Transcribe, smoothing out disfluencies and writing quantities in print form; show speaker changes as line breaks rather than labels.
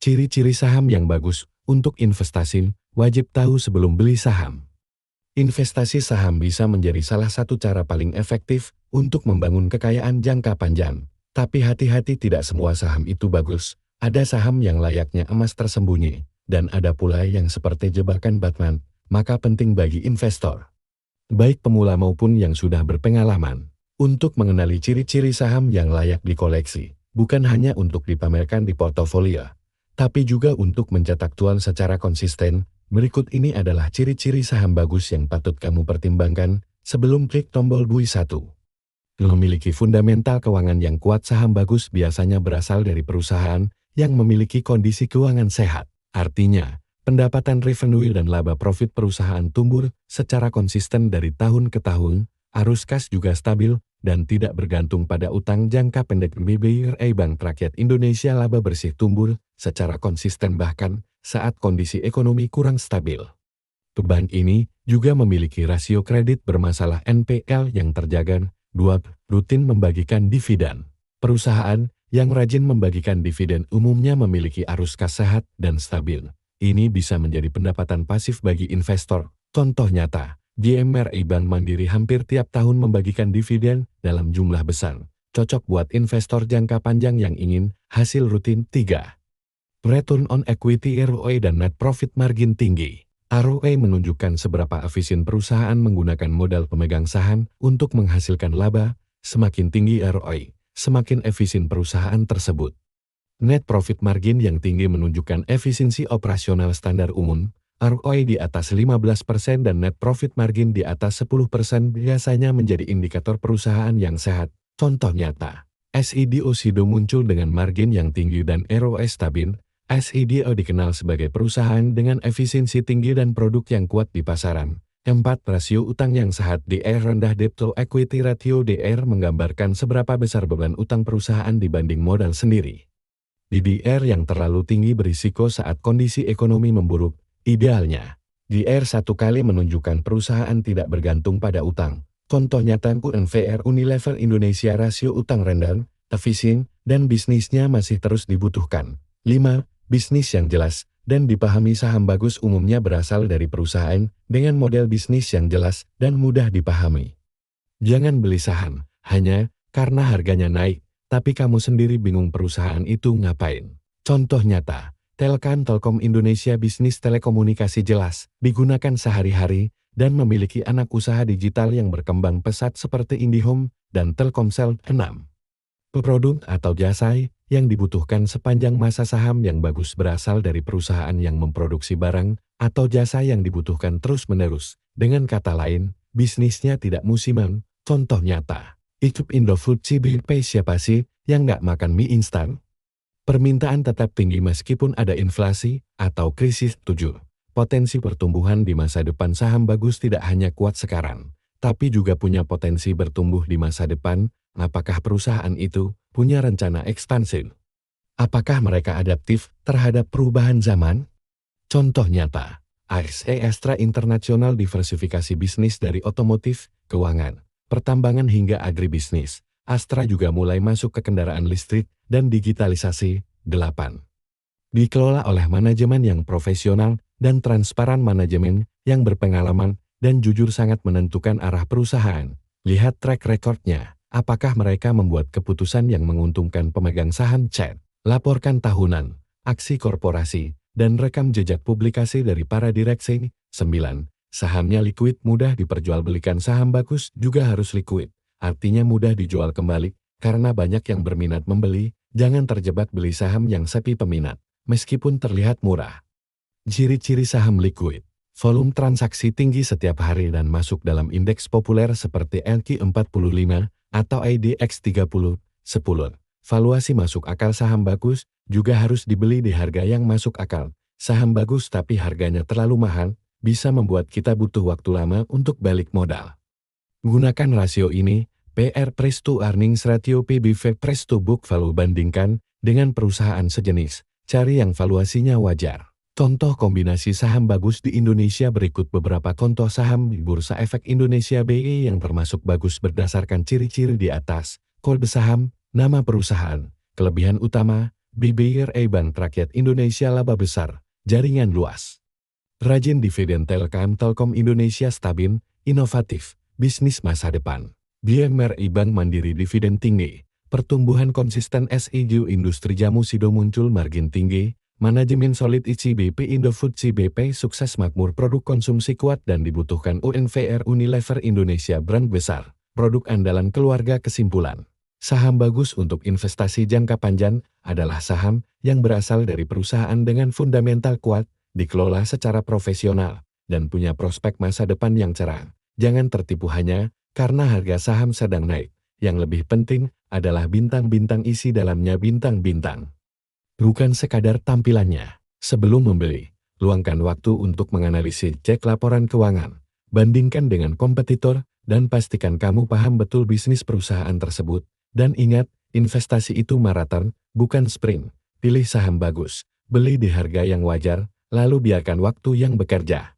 Ciri-ciri saham yang bagus untuk investasi, wajib tahu sebelum beli saham. Investasi saham bisa menjadi salah satu cara paling efektif untuk membangun kekayaan jangka panjang. Tapi hati-hati, tidak semua saham itu bagus. Ada saham yang layaknya emas tersembunyi, dan ada pula yang seperti jebakan Batman, maka penting bagi investor, baik pemula maupun yang sudah berpengalaman, untuk mengenali ciri-ciri saham yang layak dikoleksi, bukan hanya untuk dipamerkan di portofolio, tapi juga untuk mencetak cuan secara konsisten. Berikut ini adalah ciri-ciri saham bagus yang patut kamu pertimbangkan sebelum klik tombol buy 1. Memiliki fundamental keuangan yang kuat. Saham bagus biasanya berasal dari perusahaan yang memiliki kondisi keuangan sehat. Artinya, pendapatan revenue dan laba profit perusahaan tumbuh secara konsisten dari tahun ke tahun, arus kas juga stabil, dan tidak bergantung pada utang jangka pendek. BBRI Bank Rakyat Indonesia laba bersih tumbuh secara konsisten bahkan saat kondisi ekonomi kurang stabil. Bank ini juga memiliki rasio kredit bermasalah NPL yang terjaga. 2. Rutin membagikan dividen. Perusahaan yang rajin membagikan dividen umumnya memiliki arus kas sehat dan stabil. Ini bisa menjadi pendapatan pasif bagi investor. Contoh nyata, BMRI Bank Mandiri hampir tiap tahun membagikan dividen dalam jumlah besar. Cocok buat investor jangka panjang yang ingin hasil rutin. 3. Return on equity (ROE) dan net profit margin tinggi. ROE menunjukkan seberapa efisien perusahaan menggunakan modal pemegang saham untuk menghasilkan laba. Semakin tinggi ROE, semakin efisien perusahaan tersebut. Net profit margin yang tinggi menunjukkan efisiensi operasional standar umum. ROE di atas 15% dan net profit margin di atas 10% biasanya menjadi indikator perusahaan yang sehat. Contoh nyata, SIDO muncul dengan margin yang tinggi dan ROE stabil. SIDO dikenal sebagai perusahaan dengan efisiensi tinggi dan produk yang kuat di pasaran. 4. Rasio utang yang sehat. DR rendah. Debt to equity ratio DR menggambarkan seberapa besar beban utang perusahaan dibanding modal sendiri. DDR yang terlalu tinggi berisiko saat kondisi ekonomi memburuk. Idealnya, DR 1 kali menunjukkan perusahaan tidak bergantung pada utang. Contoh nyata UNVR Unilever Indonesia rasio utang rendah, efisien, dan bisnisnya masih terus dibutuhkan. 5. Bisnis yang jelas dan dipahami. Saham bagus umumnya berasal dari perusahaan dengan model bisnis yang jelas dan mudah dipahami. Jangan beli saham hanya karena harganya naik, tapi kamu sendiri bingung perusahaan itu ngapain. Contoh nyata, Telkom Indonesia bisnis telekomunikasi jelas, digunakan sehari-hari, dan memiliki anak usaha digital yang berkembang pesat seperti IndiHome dan Telkomsel. 6. Produk atau jasa yang dibutuhkan sepanjang masa. Saham yang bagus berasal dari perusahaan yang memproduksi barang atau jasa yang dibutuhkan terus-menerus. Dengan kata lain, bisnisnya tidak musiman. Contoh nyata, Indofood CBP. Siapa sih yang nggak makan mie instan? Permintaan tetap tinggi meskipun ada inflasi atau krisis. 7. Potensi pertumbuhan di masa depan. Saham bagus tidak hanya kuat sekarang, tapi juga punya potensi bertumbuh di masa depan. Apakah perusahaan itu punya rencana ekspansi? Apakah mereka adaptif terhadap perubahan zaman? Contoh nyata, ASE Astra International diversifikasi bisnis dari otomotif, keuangan, pertambangan hingga agribisnis. Astra juga mulai masuk ke kendaraan listrik dan digitalisasi. 8. Dikelola oleh manajemen yang profesional dan transparan. Manajemen yang berpengalaman dan jujur sangat menentukan arah perusahaan. Lihat track recordnya. Apakah mereka membuat keputusan yang menguntungkan pemegang saham? Cek, laporkan tahunan, aksi korporasi, dan rekam jejak publikasi dari para direksi. 9. Sahamnya liquid, mudah diperjualbelikan. Saham bagus juga harus liquid, artinya mudah dijual kembali, karena banyak yang berminat membeli. Jangan terjebak beli saham yang sepi peminat, meskipun terlihat murah. Ciri-ciri saham liquid. Volume transaksi tinggi setiap hari dan masuk dalam indeks populer seperti LQ45 atau IDX 30, 10. Valuasi masuk akal. Saham bagus juga harus dibeli di harga yang masuk akal. Saham bagus tapi harganya terlalu mahal, bisa membuat kita butuh waktu lama untuk balik modal. Gunakan rasio ini, PR Price to Earnings Ratio PBV Price to Book Value. Bandingkan dengan perusahaan sejenis, cari yang valuasinya wajar. Contoh kombinasi saham bagus di Indonesia. Berikut beberapa contoh saham di Bursa Efek Indonesia BI yang termasuk bagus berdasarkan ciri-ciri di atas. Kode saham, nama perusahaan, kelebihan utama, BBRI Bank Rakyat Indonesia laba besar, jaringan luas. Rajin dividen Telkom Indonesia stabil, inovatif, bisnis masa depan. BMRI Bank Mandiri dividen tinggi, pertumbuhan konsisten SIU industri jamu Sido muncul margin tinggi, manajemen solid ICBP Indofood CBP sukses makmur produk konsumsi kuat dan dibutuhkan UNVR Unilever Indonesia brand besar, produk andalan keluarga. Kesimpulan, saham bagus untuk investasi jangka panjang adalah saham yang berasal dari perusahaan dengan fundamental kuat, dikelola secara profesional, dan punya prospek masa depan yang cerah. Jangan tertipu hanya karena harga saham sedang naik. Yang lebih penting adalah bintang-bintang isi dalamnya bintang-bintang. Bukan sekadar tampilannya. Sebelum membeli, luangkan waktu untuk menganalisis, cek laporan keuangan, bandingkan dengan kompetitor, dan pastikan kamu paham betul bisnis perusahaan tersebut. Dan ingat, investasi itu maraton, bukan sprint. Pilih saham bagus, beli di harga yang wajar, lalu biarkan waktu yang bekerja.